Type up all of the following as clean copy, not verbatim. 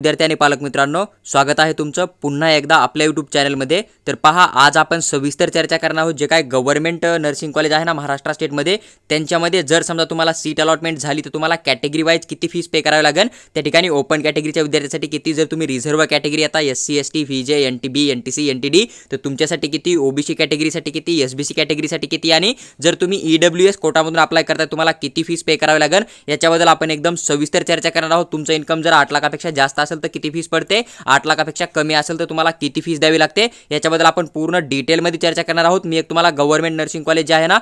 विद्यार्थी आणि पालक मित्रांनो, स्वागत आहे तुमचं पुन्हा एकदा आपल्या यूट्यूब चॅनलमध्ये। तर पहा, आज आपण सविस्तर चर्चा करणार आहोत जे काय गव्हर्नमेंट नर्सिंग कॉलेज आहे ना महाराष्ट्र स्टेटमध्ये, त्यांच्यामध्ये जर समजा तुम्हाला सीट अलॉटमेंट झाली तर तुम्हाला कॅटेगरी वाईज किती फीस पे करावी लागेल। त्या ठिकाणी ओपन कॅटेगरीच्या विद्यार्थ्यांसाठी किती, जर तुम्ही रिझर्व्ह कॅटेगरी आता SC ST VJ NTB NTC NTD तर तुमच्यासाठी किती, OBC कॅटेगरीसाठी किती, SBC कॅटेगरीसाठी किती, आणि जर तुम्ही EWS कोटामधून अप्लाय करताय तुम्हाला किती फीस पे करावी लागेल याच्याबद्दल आपण एकदम सविस्तर चर्चा करणार आहोत। तुमचं इन्कम जर 8 लाखापेक्षा जास्त असेल तर किती फीस पडते, 8 लाखापेक्षा कमी असेल तर तुम्हाला किती फीस द्यावी लागते, याच्याबद्दल आपण पूर्ण डिटेलमध्ये चर्चा करणार आहोत। मी एक तुम्हाला गव्हर्नमेंट नर्सिंग कॉलेज जे आहे ना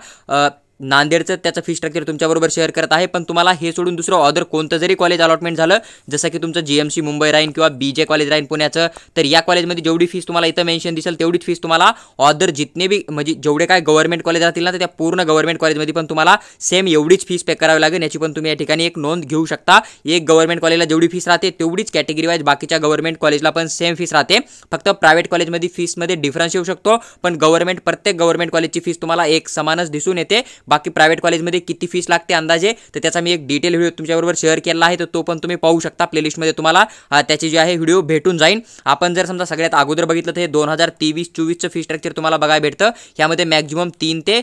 नांदेडचं त्याचं फी स्ट्रक्चर तुमच्याबरोबर शेअर करत आहे। पण तुम्हाला हे सोडून दुसरं ऑदर कोणतं जरी कॉलेज अलॉटमेंट झालं, जसं की तुमचं GMC मुंबई राहीन किंवा BJ कॉलेज राहीन पुण्याचं, तर या कॉलेजमध्ये जेवढी फीस तुम्हाला इथं मेन्शन दिसेल तेवढीच फीस तुम्हाला ऑदर जितने बी म्हणजे जेवढे काय गव्हर्नमेंट कॉलेज राहतील ना, तर त्या पूर्ण गव्हर्नमेंट कॉलेजमध्ये पण तुम्हाला सेम एवढीच फीस पे करावी लागेल। याची पण तुम्ही या ठिकाणी एक नोंद घेऊ शकता। एक गव्हर्नमेंट कॉलेजला जेवढी फीस राहते तेवढीच कॅटेगरी वाईज बाकीच्या गव्हर्नमेंट कॉलेजला पण सेम फीस राहते। फक्त प्रायव्हेट कॉलेजमध्ये फीसमध्ये डिफरन्स येऊ शकतो, पण प्रत्येक गव्हर्नमेंट कॉलेजची फीस तुम्हाला एक समानच दिसून येते। बाकी प्रायव्हेट कॉलेज मध्ये किती फीस लागते अंदाजे, तर त्याचा मी एक डिटेल व्हिडिओ तुमच्याबरोबर शेअर केला आहे, तर तो पण तुम्ही पाहू शकता। प्लेलिस्टमध्ये तुम्हाला त्याची जी आहे व्हिडिओ भेटून जाईल। आपण जर समजा सगळ्यात अगोदर बघितलं तर हे 2023-24चं फी स्ट्रक्चर तुम्हाला बघायला भेटतं। यामध्ये मॅक्झिमम 3 ते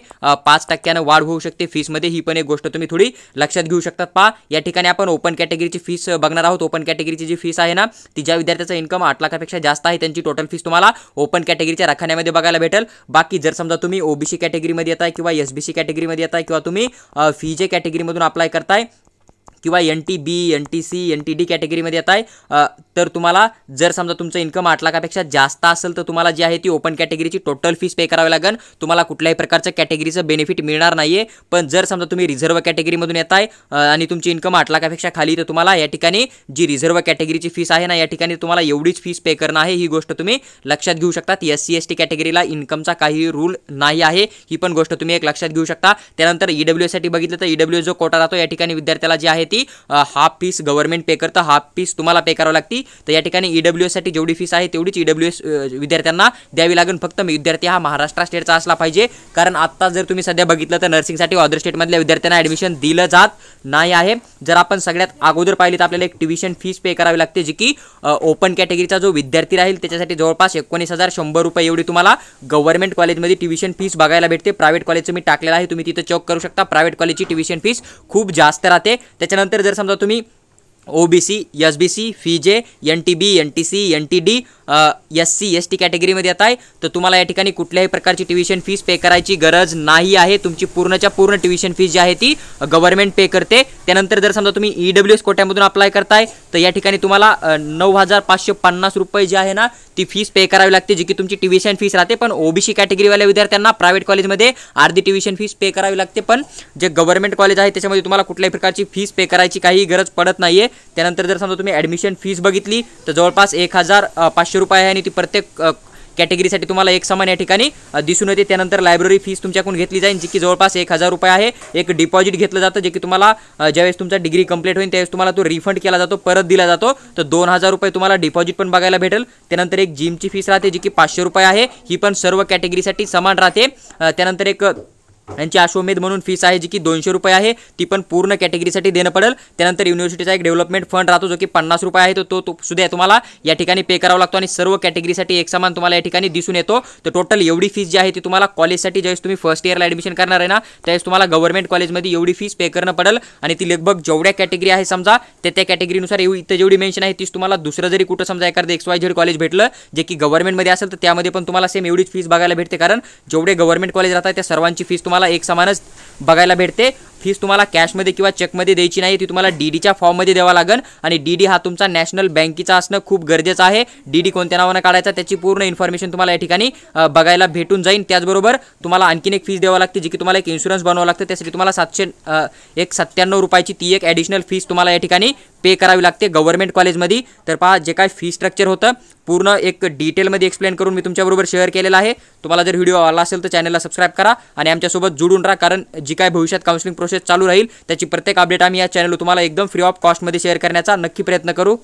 5% वाढ होऊ शकते फीसमध्ये, ही पण एक गोष्ट तुम्ही थोडी लक्षात घेऊ शकतात। पहा, या ठिकाणी आपण ओपन कॅटेगरीची फीस बघणार आहोत। ओपन कॅटेगरीची जी फीस आहे ना, ती ज्या विद्यार्थ्याचं इन्कम 8 लाखापेक्षा जास्त आहे त्यांची टोटल फीस तुम्हाला ओपन कॅटेगरीच्या रखान्यामध्ये बघायला भेटेल। बाकी जर समजा तुम्ही OBC कॅटेगरीमध्ये येताय किंवा SBC कॅटेगरीमध्ये येताय किंवा तुम्ही VJ कॅटेगरीमधून अप्लाय करताय किंवा NTB NTC NTD कॅटेगरीमध्ये येत आहे, तर तुम्हाला जर समजा तुमचं इन्कम 8 लाखापेक्षा जास्त असेल तर तुम्हाला जी आहे ती ओपन कॅटेगरीची टोटल फीस पे करावी लागेल। तुम्हाला कुठल्याही प्रकारचं कॅटेगरीचं बेनिफिट मिळणार नाहीये। पण जर समजा तुम्ही रिझर्व्ह कॅटेगरीमधून येत आहे आणि तुमची इन्कम 8 लाखापेक्षा खाली, तर तुम्हाला या ठिकाणी जी रिझर्व्ह कॅटेगरीची फीस आहे ना, या ठिकाणी तुम्हाला एवढीच फीस पे करणं आहे, ही गोष्ट तुम्ही लक्षात घेऊ शकता। SC ST कॅटेगरीला इन्कमचा काही रूल नाही आहे, ही पण गोष्ट तुम्ही एक लक्षात घेऊ शकता। त्यानंतर EWS साठी बघितलं तर EWS जो कोटा राहतो या ठिकाणी विद्यार्थ्याला जी आहे ती हाफ फीस गव्हर्नमेंट पे करतं, हाफ फीस तुम्हाला पे करावी लागते। तर या ठिकाणी EWS साठी जेवढी फीस आहे तेवढीच EWS विद्यार्थ्यांना द्यावी लागेल। फक्त विद्यार्थी हा महाराष्ट्र स्टेटचा असला पाहिजे, कारण आता जर तुम्ही सध्या बघितलं तर नर्सिंगसाठी अदर स्टेटमधल्या विद्यार्थ्यांना ॲडमिशन दिलं जात नाही आहे। जर आपण सगळ्यात अगोदर पाहिली तर आपल्याला एक ट्युशन फीस पे करावी लागते, जी की ओपन कॅटेगरीचा जो विद्यार्थी राहील त्याच्यासाठी जवळपास 19,100 रुपये एवढी तुम्हाला गव्हर्नमेंट कॉलेजमध्ये ट्युशन फीस बघायला भेटते। प्रायव्हेट कॉलेजचं मी टाकलेलं आहे, तुम्ही तिथं चेक करू शकता। प्रायव्हेट कॉलेजची ट्युशन फीस खूप जास्त राहते। त्याच्यानंतर जर समजा तुम्ही OBC SBC VJ NTB NTC NTD SC ST कॅटेगरीमध्ये येत आहे, तर तुम्हाला या ठिकाणी कुठल्याही प्रकारची ट्युशन फीस पे करायची गरज नाही आहे। तुमची पूर्णच्या पूर्ण ट्युशन फीस जी आहे ती गव्हर्नमेंट पे करते। त्यानंतर जर समजा तुम्ही EWS कोट्यामधून अप्लाय करताय तर या ठिकाणी तुम्हाला 9,550 रुपये जी आहे ना ती फीस पे करावी लागते, जी की तुमची ट्युशन फीस राहते। पण OBC कॅटेगरीवाल्या विद्यार्थ्यांना प्रायव्हेट कॉलेजमध्ये अर्धी ट्युशन फीस पे करावी लागते, पण जे गव्हर्नमेंट कॉलेज आहे त्याच्यामध्ये तुम्हाला कुठल्याही प्रकारची फीस पे करायची काही गरज पडत नाहीये। त्यानंतर जर समजा तुम्ही ॲडमिशन फीस बघितली तर जवळपास 1,500 रुपये आहे, आणि ती प्रत्येक कॅटेगरीसाठी तुम्हाला एक समान या ठिकाणी दिसून येते। त्यानंतर लायब्ररी फीस तुमच्याकडून घेतली जाईल, जी की जवळपास 1,000 रुपये आहे। एक डिपॉझिट घेतलं जातं, जे की तुम्हाला ज्यावेळेस तुमचा डिग्री कंप्लीट होईल त्यावेळेस तुम्हाला तो रिफंड केला जातो, परत दिला जातो। तर 2,000 रुपये तुम्हाला डिपॉझिट पण बघायला भेटेल। त्यानंतर एक जिमची फीस राहते, जी की 500 रुपये आहे, ही पण सर्व कॅटेगरीसाठी समान राहते। त्यानंतर एक यांची अश्वमेध म्हणून फीस आहे, जी की 200 रुपये आहे, ती पण पूर्ण कॅटेगरीसाठी देणं पडेल। त्यानंतर युनिव्हर्सिटीचा एक डेव्हलपमेंट फंड राहतो, जो की 50 रुपये आहे, तो सुद्धा तुम्हाला या ठिकाणी पे करावा लागतो, आणि सर्व कॅटेगरीसाठी एक समान तुम्हाला या ठिकाणी दिसून येतो। तर टोटल एवढी फीस जी आहे ती तुम्हाला कॉलेजसाठी ज्यावेळेस तुम्ही फर्स्ट इयरला ॲडमिशन करणार आहे ना, त्यावेळेस तुम्हाला गव्हर्नमेंट कॉलेजमध्ये एवढी फीस पे करणं पडेल। आणि ती लगभग जेवढ्या कॅटेगरी आहे समजा त्या कॅटेगरीनुसार इथं जेवढी मेन्शन आहे तीच तुम्हाला दुसरं जरी कुठं समजा एखादं XYZ कॉलेज भेटलं जे की गव्हर्नमेंटमध्ये असेल, तर त्यामध्ये पण तुम्हाला सेम एवढीच फीस बघायला भेटते, कारण जेवढे गव्हर्नमेंट कॉलेज राहतात त्या सर्वांची फीस तुम्हाला एक समानच बघायला भेटते। फीस तुम्हाला कॅशमध्ये किंवा चेकमध्ये द्यायची नाही, ती तुम्हाला DDच्या फॉर्ममध्ये द्यावा लागेल, आणि DD हा तुमचा नॅशनल बँकेचा असणं खूप गरजेचं आहे। DD कोणत्या नावानं काढायचा त्याची पूर्ण इन्फॉर्मेशन तुम्हाला या ठिकाणी बघायला भेटून जाईल। त्याचबरोबर तुम्हाला आणखीन एक फीस द्यावं लागते, जी की तुम्हाला एक इन्शुरन्स बनवावं लागतं, त्यासाठी तुम्हाला 797 रुपयाची ती एक ॲडिशनल फीस तुम्हाला या ठिकाणी पे करावी लागते गव्हर्नमेंट कॉलेजमध्ये। तर पहा, जे काय फी स्ट्रक्चर होतं पूर्ण एक डिटेलमध्ये एक्सप्लेन करून मी तुमच्याबरोबर शेअर केलेला आहे। तुम्हाला जर व्हिडिओ आवडला असेल तर चॅनलला सबस्क्राईब करा आणि आमच्यासोबत जुडून राहा, कारण जी काय भविष्यात काउन्सिलिंग प्रोसेस चालू राहील त्याची प्रत्येक अपडेट आम्ही या चॅनलवर तुम्हाला एकदम फ्री ऑफ कॉस्टमध्ये शेअर करण्याचा नक्की प्रयत्न करू।